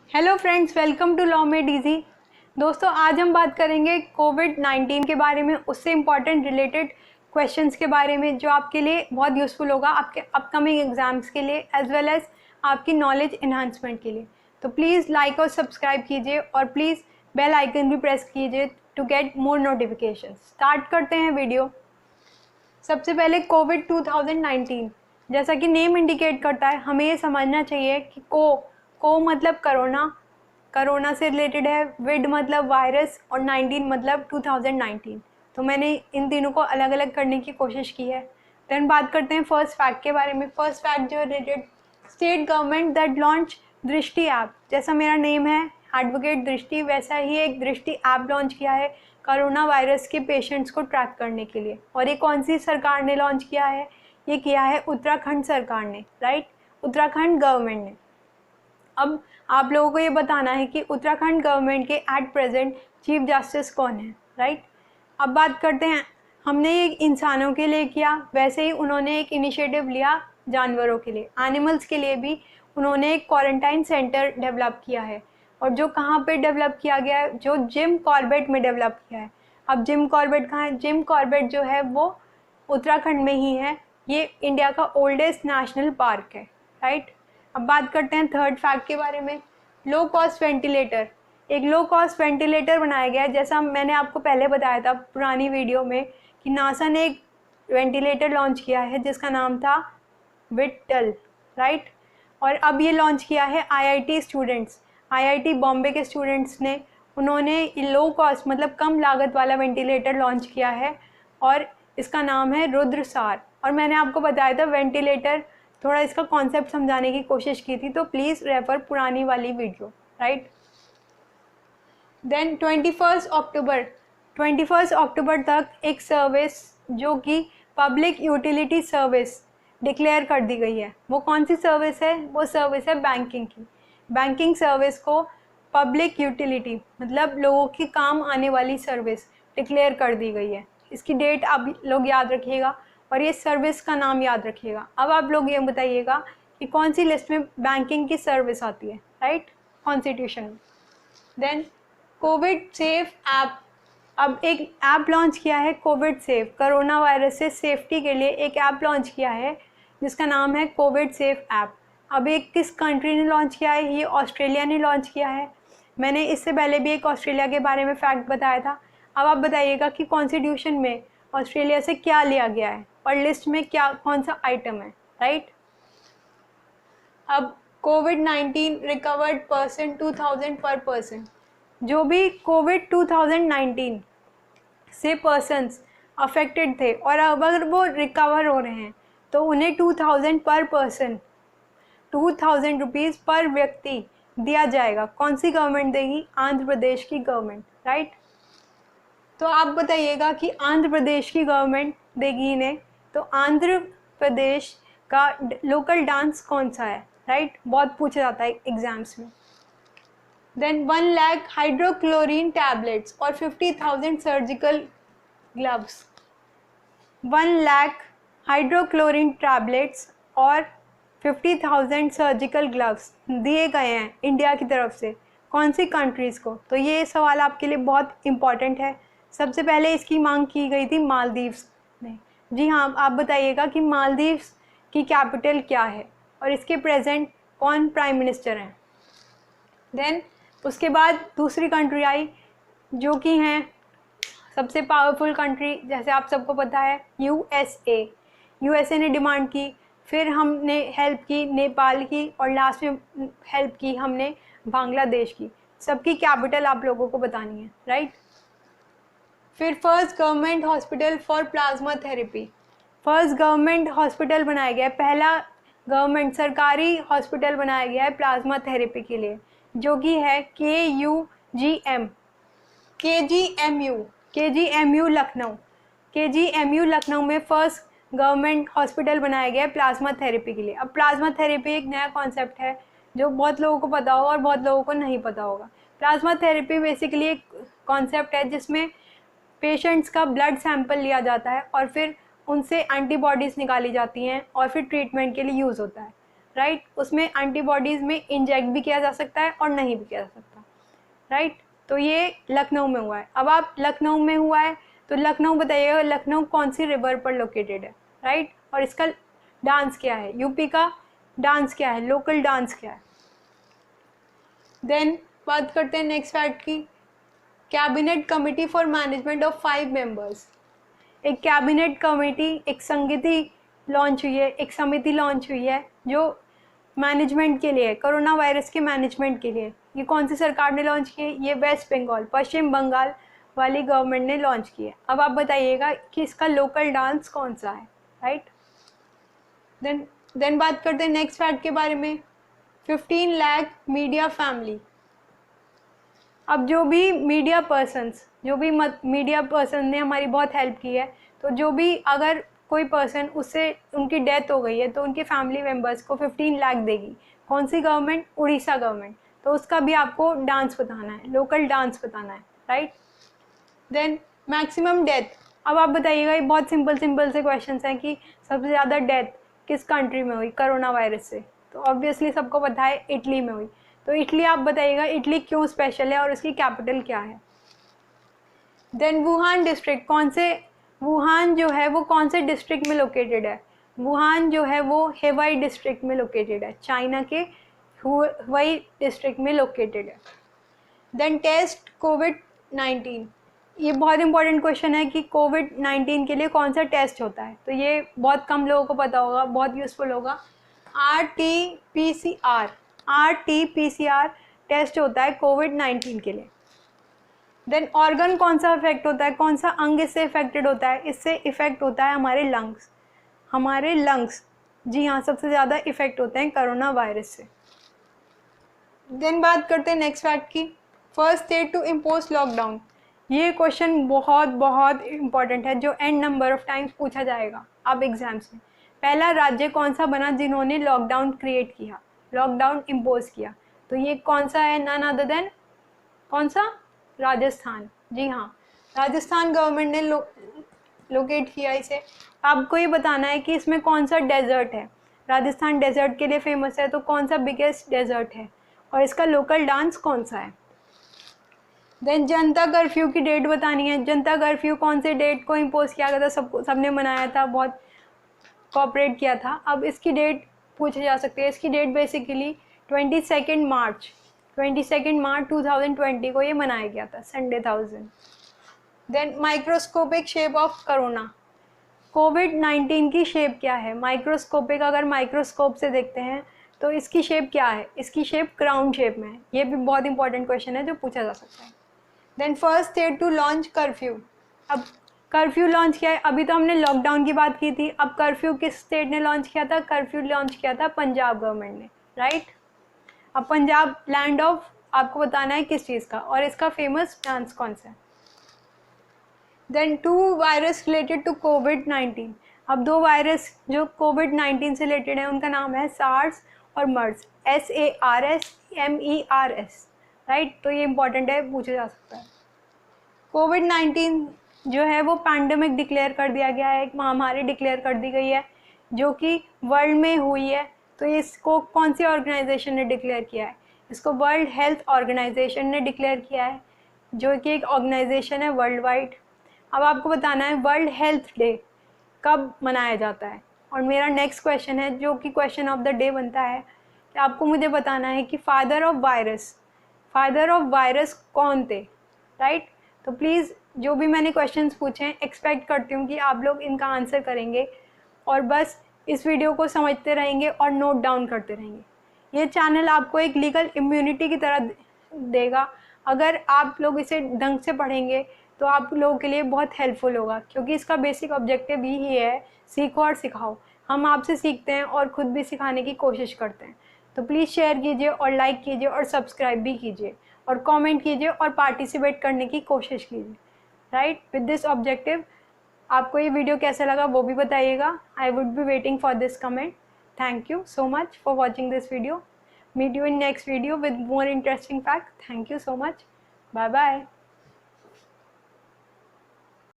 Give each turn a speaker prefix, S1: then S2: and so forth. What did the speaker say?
S1: Hello friends, welcome to law made easy. दोस्तों, आज हम बात करेंगे कोविड-19 के बारे में, उससे इम्पॉर्टेंट रिलेटेड क्वेश्चंस के बारे में जो आपके लिए बहुत यूज़फुल होगा आपके अपकमिंग एग्जाम्स के लिए एज वेल एज आपकी नॉलेज इन्हांसमेंट के लिए। तो प्लीज़ लाइक और सब्सक्राइब कीजिए और प्लीज़ बेल आइकन भी प्रेस कीजिए to get more notification. Start करते हैं वीडियो। सबसे पहले कोविड 2019, जैसा कि नेम इंडिकेट करता है, हमें ये समझना चाहिए कि को मतलब करोना से रिलेटेड है, विड मतलब वायरस और 19 मतलब 2019। तो मैंने इन तीनों को अलग अलग करने की कोशिश की है। देन बात करते हैं फर्स्ट फैक्ट के बारे में। फर्स्ट फैक्ट जो related state government that launch दृष्टि ऐप। जैसा मेरा नेम है एडवोकेट दृष्टि, वैसा ही एक दृष्टि ऐप लॉन्च किया है कोरोना वायरस के पेशेंट्स को ट्रैक करने के लिए। और ये कौन सी सरकार ने लॉन्च किया है? ये किया है उत्तराखंड सरकार ने, राइट, उत्तराखंड गवर्नमेंट ने। अब आप लोगों को ये बताना है कि उत्तराखंड गवर्नमेंट के एट प्रेजेंट चीफ जस्टिस कौन है, राइट। अब बात करते हैं, हमने ये इंसानों के लिए किया, वैसे ही उन्होंने एक इनिशिएटिव लिया जानवरों के लिए, एनिमल्स के लिए भी उन्होंने एक क्वारंटाइन सेंटर डेवलप किया है। और जो कहाँ पे डेवलप किया गया है? जो जिम कॉर्बेट में डेवलप किया है। अब जिम कॉर्बेट कहाँ है? जिम कॉर्बेट जो है वो उत्तराखंड में ही है। ये इंडिया का ओल्डेस्ट नेशनल पार्क है, राइट। अब बात करते हैं थर्ड फैक्ट के बारे में। Low cost ventilator. एक लो कॉस्ट वेंटिलेटर बनाया गया है, जैसा मैंने आपको पहले बताया था पुरानी वीडियो में कि नासा ने एक वेंटिलेटर लॉन्च किया है जिसका नाम था विट्टल, राइट। और अब ये लॉन्च किया है आईआईटी स्टूडेंट्स, आईआईटी बॉम्बे के स्टूडेंट्स ने। उन्होंने लो कॉस्ट मतलब कम लागत वाला वेंटिलेटर लॉन्च किया है और इसका नाम है रुद्रसार। और मैंने आपको बताया था वेंटिलेटर, थोड़ा इसका कॉन्सेप्ट समझाने की कोशिश की थी, तो प्लीज़ रेफर पुरानी वाली वीडियो, राइट। देन 21 अक्टूबर तक एक सर्विस जो कि पब्लिक यूटिलिटी सर्विस डिक्लेयर कर दी गई है। वो कौन सी सर्विस है? वो सर्विस है बैंकिंग की। बैंकिंग सर्विस को पब्लिक यूटिलिटी मतलब लोगों के काम आने वाली सर्विस डिक्लेयर कर दी गई है। इसकी डेट आप लोग याद रखिएगा और ये सर्विस का नाम याद रखिएगा। अब आप लोग ये बताइएगा कि कौन सी लिस्ट में बैंकिंग की सर्विस आती है, राइट, कॉन्स्टिट्यूशन में। Then covid safe app. अब एक ऐप लॉन्च किया है कोविड सेफ, कोरोना वायरस से सेफ्टी के लिए एक ऐप लॉन्च किया है जिसका नाम है कोविड सेफ ऐप। अब एक किस कंट्री ने लॉन्च किया है? ये ऑस्ट्रेलिया ने लॉन्च किया है। मैंने इससे पहले भी एक ऑस्ट्रेलिया के बारे में फैक्ट बताया था। अब आप बताइएगा कि कॉन्स्टिट्यूशन में ऑस्ट्रेलिया से क्या लिया गया है और लिस्ट में क्या कौन सा आइटम है, राइट। अब कोविड-19 रिकवर्ड पर्सन 2000 पर पर्सन। जो भी कोविड 2019 से पर्सन्स अफेक्टेड थे और अब अगर वो रिकवर हो रहे हैं तो उन्हें 2000 पर पर्सन, 2000 रुपीज़ पर व्यक्ति दिया जाएगा। कौन सी गवर्नमेंट देगी? आंध्र प्रदेश की गवर्नमेंट, राइट। तो आप बताइएगा कि आंध्र प्रदेश की गवर्नमेंट देगी इन्हें, तो आंध्र प्रदेश का लोकल डांस कौन सा है, राइट, बहुत पूछा जाता है एग्जाम्स में। देन 1 लाख हाइड्रोक्लोरिन टैबलेट्स और 50,000 सर्जिकल ग्लव्स। 1 लाख हाइड्रोक्लोरिन टैबलेट्स और 50,000 सर्जिकल ग्लव्स दिए गए हैं इंडिया की तरफ से। कौन सी कंट्रीज़ को? तो ये सवाल आपके लिए बहुत इम्पॉर्टेंट है। सबसे पहले इसकी मांग की गई थी मालदीव्स में। जी हाँ, आप बताइएगा कि मालदीव्स की कैपिटल क्या है और इसके प्रेजेंट कौन प्राइम मिनिस्टर हैं। देन उसके बाद दूसरी कंट्री आई जो कि हैं सबसे पावरफुल कंट्री, जैसे आप सबको पता है, यूएसए। यूएसए ने डिमांड की, फिर हमने हेल्प की नेपाल की और लास्ट में हेल्प की हमने बांग्लादेश की। सबकी कैपिटल आप लोगों को बतानी है, राइट। फिर first government hospital for plasma therapy. First government hospital बनाया गया है, पहला गवर्नमेंट सरकारी हॉस्पिटल बनाया गया है प्लाज्मा थेरेपी के लिए, जो कि है KGMU लखनऊ। KGMU लखनऊ में फर्स्ट गवर्नमेंट हॉस्पिटल बनाया गया है प्लाज्मा थेरेपी के लिए। अब प्लाज्मा थेरेपी एक नया कॉन्सेप्ट है जो बहुत लोगों को पता होगा और बहुत लोगों को नहीं पता होगा। प्लाज्मा थेरेपी बेसिकली एक कॉन्सेप्ट है जिसमें पेशेंट्स का ब्लड सैंपल लिया जाता है और फिर उनसे एंटीबॉडीज़ निकाली जाती हैं और फिर ट्रीटमेंट के लिए यूज़ होता है, राइट। उसमें एंटीबॉडीज़ में इंजेक्ट भी किया जा सकता है और नहीं भी किया जा सकता, राइट। तो ये लखनऊ में हुआ है। अब आप लखनऊ में हुआ है तो लखनऊ बताइएगा, लखनऊ कौन सी रिवर पर लोकेटेड है, राइट। और इसका डांस क्या है, यूपी का डांस क्या है, लोकल डांस क्या है। देन बात करते हैं नेक्स्ट फैक्ट की, cabinet committee for management of 5 members. एक कैबिनेट कमेटी, एक संगिति लॉन्च हुई है, एक समिति लॉन्च हुई है जो मैनेजमेंट के लिए है, कोरोना वायरस के मैनेजमेंट के लिए। ये कौन सी सरकार ने लॉन्च की है, ये वेस्ट बंगाल, पश्चिम बंगाल वाली गवर्नमेंट ने लॉन्च की है। अब आप बताइएगा कि इसका लोकल डांस कौन सा है, राइट। देन बात करते हैं नेक्स्ट फैक्ट के बारे में, 15 लाख मीडिया फैमिली। अब जो भी मीडिया पर्सन ने हमारी बहुत हेल्प की है, तो जो भी अगर कोई पर्सन उससे उनकी डेथ हो गई है तो उनके फैमिली मेम्बर्स को 15 लाख देगी। कौन सी गवर्नमेंट, उड़ीसा गवर्नमेंट। तो उसका भी आपको डांस बताना है, लोकल डांस बताना है, राइट। Then maximum death. अब आप बताइएगा, ये बहुत सिंपल से क्वेश्चंस हैं कि सबसे ज़्यादा डेथ किस कंट्री में हुई कोरोना वायरस से। तो ऑब्वियसली सबको पता है इटली में हुई। तो इटली आप बताइएगा, इटली क्यों स्पेशल है और उसकी कैपिटल क्या है। देन वुहान डिस्ट्रिक्ट, वुहान जो है वो कौन से डिस्ट्रिक्ट में लोकेटेड है। वुहान जो है वो हेवाई डिस्ट्रिक्ट में लोकेटेड है, चाइना के हेवाई डिस्ट्रिक्ट में लोकेटेड है। देन टेस्ट कोविड-19, ये बहुत इंपॉर्टेंट क्वेश्चन है कि कोविड-19 के लिए कौन सा टेस्ट होता है। तो ये बहुत कम लोगों को पता होगा, बहुत यूज़फुल होगा। RT-PCR टेस्ट होता है कोविड-19 के लिए। देन ऑर्गन कौन सा इफेक्ट होता है, कौन सा अंग इससे इफेक्टेड होता है। इससे इफेक्ट होता है हमारे लंग्स। जी हाँ, सबसे ज़्यादा इफेक्ट होते हैं कोरोना वायरस से। देन बात करते हैं नेक्स्ट फैक्ट की, first state to impose lockdown. ये क्वेश्चन बहुत इंपॉर्टेंट है, जो एंड नंबर ऑफ टाइम्स पूछा जाएगा अब एग्जाम्स में। पहला राज्य कौन सा बना जिन्होंने लॉकडाउन क्रिएट किया, लॉकडाउन इम्पोज किया। तो ये कौन सा है, नन अदर देन कौन सा, राजस्थान। जी हाँ, राजस्थान गवर्नमेंट ने लोकेट किया इसे। आपको ये बताना है कि इसमें कौन सा डेजर्ट है। राजस्थान डेजर्ट के लिए फेमस है, तो कौन सा बिगेस्ट डेजर्ट है और इसका लोकल डांस कौन सा है। देन जनता कर्फ्यू की डेट बतानी है। जनता कर्फ्यू कौन से डेट को इम्पोज किया गया था, सबने मनाया था, बहुत कोऑपरेट किया था। अब इसकी डेट पूछी जा सकती है। इसकी डेट बेसिकली 22 मार्च 2020 को ये मनाया गया था, संडे था उस दिन। Then microscopic shape of corona, कोविड-19 की शेप क्या है। माइक्रोस्कोपिक, अगर माइक्रोस्कोप से देखते हैं तो इसकी शेप क्या है, इसकी शेप क्राउन शेप में है। ये भी बहुत इंपॉर्टेंट क्वेश्चन है जो पूछा जा सकता है। Then first state to launch curfew. अब कर्फ्यू लॉन्च किया है, अभी तो हमने लॉकडाउन की बात की थी, अब कर्फ्यू किस स्टेट ने लॉन्च किया था। कर्फ्यू लॉन्च किया था पंजाब गवर्नमेंट ने, राइट। अब पंजाब लैंड ऑफ, आपको बताना है किस चीज़ का, और इसका फेमस डांस कौन सा है। देन 2 वायरस रिलेटेड टू कोविड-19। अब 2 वायरस जो कोविड-19 से रिलेटेड है उनका नाम है सार्स और मर्स, SARS-MERS, राइट। तो ये इंपॉर्टेंट है, पूछा जा सकता है। कोविड-19 जो है वो पैंडेमिक डिक्लेयर कर दिया गया है, एक महामारी डिक्लेयर कर दी गई है जो कि वर्ल्ड में हुई है। तो इसको कौन सी ऑर्गेनाइजेशन ने डिक्लेयर किया है, इसको वर्ल्ड हेल्थ ऑर्गेनाइजेशन ने डिक्लेयर किया है, जो कि एक ऑर्गेनाइजेशन है वर्ल्ड वाइड। अब आपको बताना है वर्ल्ड हेल्थ डे कब मनाया जाता है। और मेरा नेक्स्ट क्वेश्चन है जो कि क्वेश्चन ऑफ द डे बनता है कि आपको मुझे बताना है कि फादर ऑफ वायरस कौन थे, राइट। तो प्लीज़ जो भी मैंने क्वेश्चंस पूछे हैं, एक्सपेक्ट करती हूँ कि आप लोग इनका आंसर करेंगे और बस इस वीडियो को समझते रहेंगे और नोट डाउन करते रहेंगे। ये चैनल आपको एक लीगल इम्यूनिटी की तरह देगा। अगर आप लोग इसे ढंग से पढ़ेंगे तो आप लोगों के लिए बहुत हेल्पफुल होगा, क्योंकि इसका बेसिक ऑब्जेक्टिव ही है सीखो और सिखाओ। हम आपसे सीखते हैं और ख़ुद भी सिखाने की कोशिश करते हैं। तो प्लीज़ शेयर कीजिए और लाइक कीजिए और सब्सक्राइब भी कीजिए और कमेंट कीजिए और पार्टिसिपेट करने की कोशिश कीजिए, राइट। विद दिस ऑब्जेक्टिव, आपको ये वीडियो कैसा लगा वो भी बताइएगा। I would be waiting for this comment. Thank you so much for watching this video. Meet you in next video with more interesting fact. Thank you so much. Bye bye.